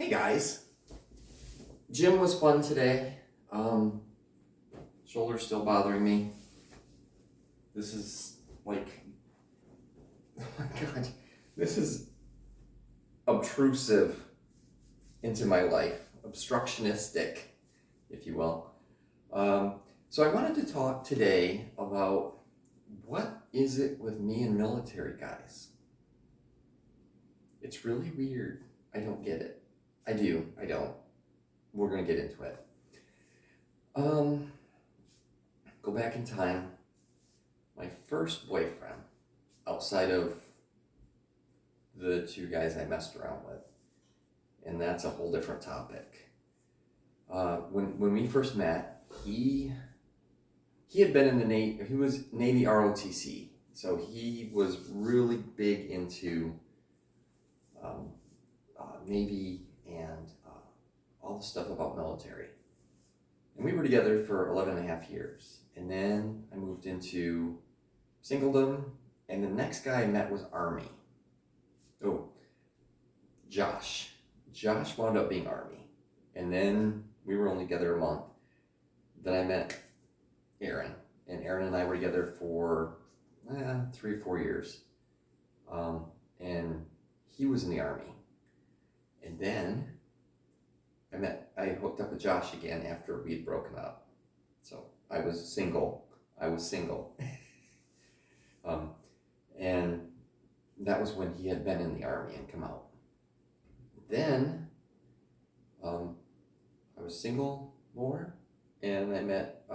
Hey guys, gym was fun today. Shoulder's still bothering me. This is like, oh my god, this is obtrusive into my life, obstructionistic, if you will. So I wanted to talk today about what is it with me and military guys. It's really weird. I don't get it. I do. I don't. We're going to get into it. Go back in time. My first boyfriend, outside of the two guys I messed around with, and that's a whole different topic. When we first met, he had been in the Navy. He was Navy ROTC, so he was really big into Navy and all the stuff about military. And we were together for 11 and a half years. And then I moved into singledom, and the next guy I met was Army. Oh, Josh. Josh wound up being Army. And then we were only together a month. Then I met Aaron. And Aaron and I were together for 3 or 4 years. And he was in the Army. And then I hooked up with Josh again after we had broken up. So I was single. And that was when he had been in the Army and come out. Then I was single more, and I met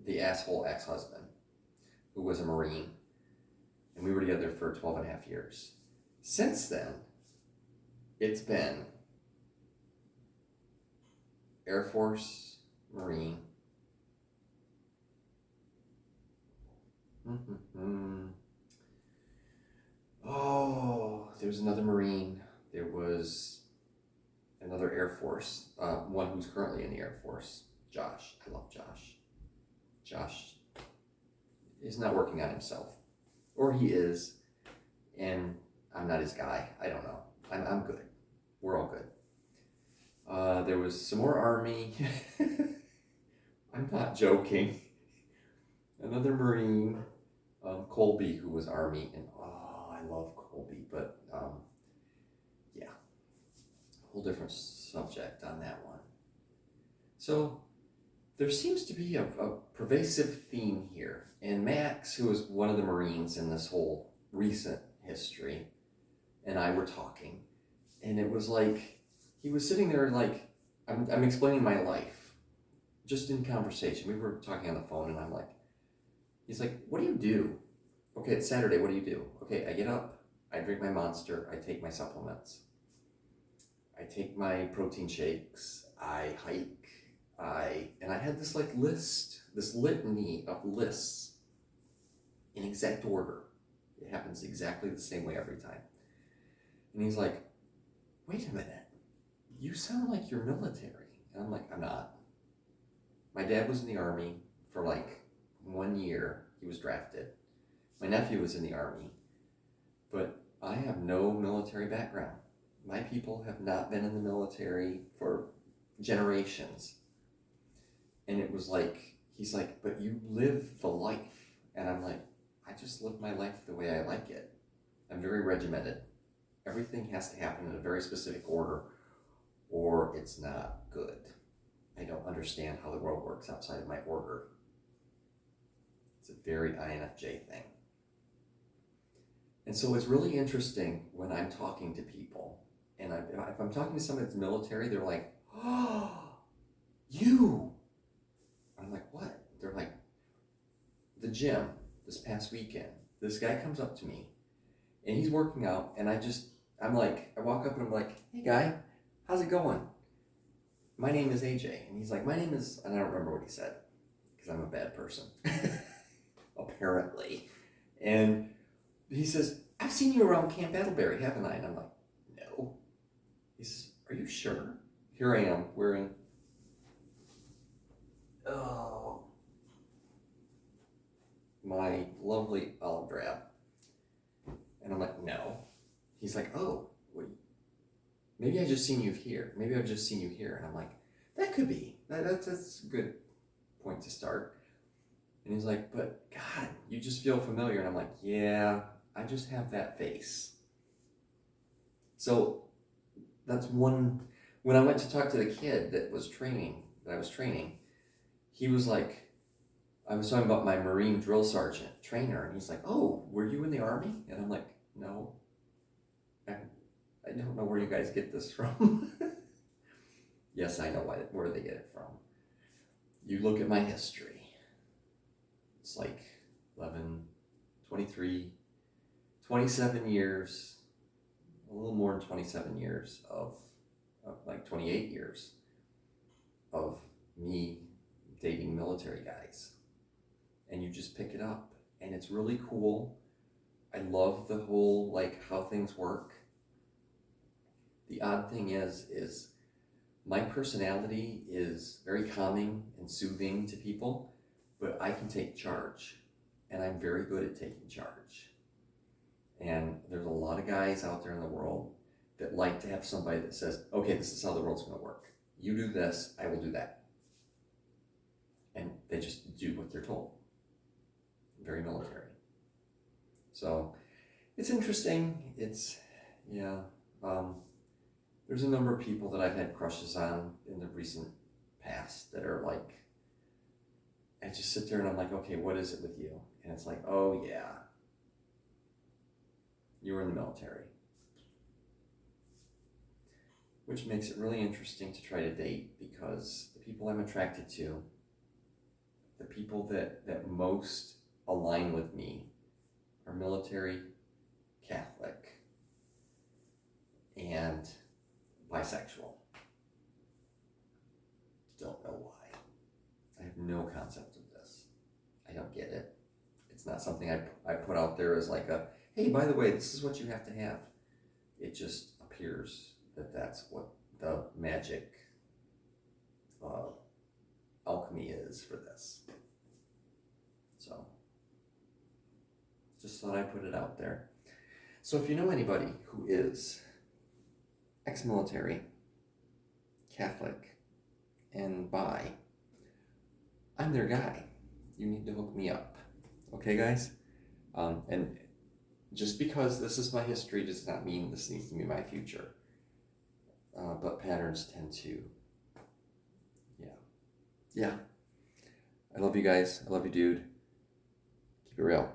the asshole ex-husband, who was a Marine, and we were together for 12 and a half years. Since then, it's been Air Force, Marine. Oh, there was another Marine. There was another Air Force, one who's currently in the Air Force, Josh. I love Josh. Josh is not working on himself. Or he is, and I'm not his guy. I don't know. I'm good. We're all good. There was some more Army. I'm not joking. Another Marine, Colby, who was Army, and I love Colby, but yeah, whole different subject on that one. So there seems to be a pervasive theme here, and Max, who was one of the Marines in this whole recent history, and I were talking, and it was like he was sitting there like I'm explaining my life, just in conversation. We were talking on the phone, and I'm like, he's like, "What do you do?" Okay, it's Saturday. What do you do? Okay, I get up, I drink my Monster, I take my supplements, I take my protein shakes, I hike, and I had this like list, this litany of lists in exact order. It happens exactly the same way every time. And he's like, "Wait a minute, you sound like you're military." And I'm like, "I'm not. My dad was in the Army for like 1 year. He was drafted. My nephew was in the Army, but I have no military background. My people have not been in the military for generations." And it was like, he's like, "But you live the life." And I'm like, "I just live my life the way I like it. I'm very regimented. Everything has to happen in a very specific order, or it's not good. I don't understand how the world works outside of my order." It's a very INFJ thing. And so it's really interesting when I'm talking to people, and if I'm talking to somebody that's military, they're like, "Oh, you." I'm like, "What?" They're like, "The gym this past weekend, this guy comes up to me, and he's working out, and I'm like, I walk up and I'm like, 'Hey guy, how's it going? My name is AJ." And he's like, "My name is," and I don't remember what he said, because I'm a bad person, apparently. And he says, "I've seen you around Camp Battleberry, haven't I?" And I'm like, "No." He says, "Are you sure?" Here I am wearing, my lovely olive drab. And I'm like, "No." He's like, "Oh, maybe I just seen you here. Maybe I've just seen you here. And I'm like, that could be. That's a good point to start. And he's like, but God, you just feel familiar. And I'm like, yeah, I just have that face. So that's one. When I went to talk to the kid that I was training, he was like, I was talking about my Marine drill sergeant trainer, and he's like, oh, were you in the Army? And I'm like, no, I don't know where you guys get this from. Yes, I know where they get it from. You look at my history. It's like 11, 23, 27 years, a little more than 27 years of like 28 years of me dating military guys. And you just pick it up. And it's really cool. I love the whole, like, how things work. The odd thing is my personality is very calming and soothing to people, but I can take charge. And I'm very good at taking charge. And there's a lot of guys out there in the world that like to have somebody that says, okay, this is how the world's going to work. You do this, I will do that. And they just do what they're told. Very military. So it's interesting. It's, yeah. There's a number of people that I've had crushes on in the recent past that are like, I just sit there and I'm like, okay, what is it with you? And it's like, oh yeah, you were in the military. Which makes it really interesting to try to date, because the people I'm attracted to, the people that most align with me, are military, Catholic, and bisexual. Don't know why. I have no concept of this. I don't get it. It's not something I put out there as like a, hey, by the way, this is what you have to have. It just appears that that's what the magic alchemy is for this. So just thought I'd put it out there. So if you know anybody who is ex-military, Catholic, and bi, I'm their guy. You need to hook me up. Okay, guys? And just because this is my history does not mean this needs to be my future. But patterns tend to, yeah. I love you guys. I love you, dude. Keep it real.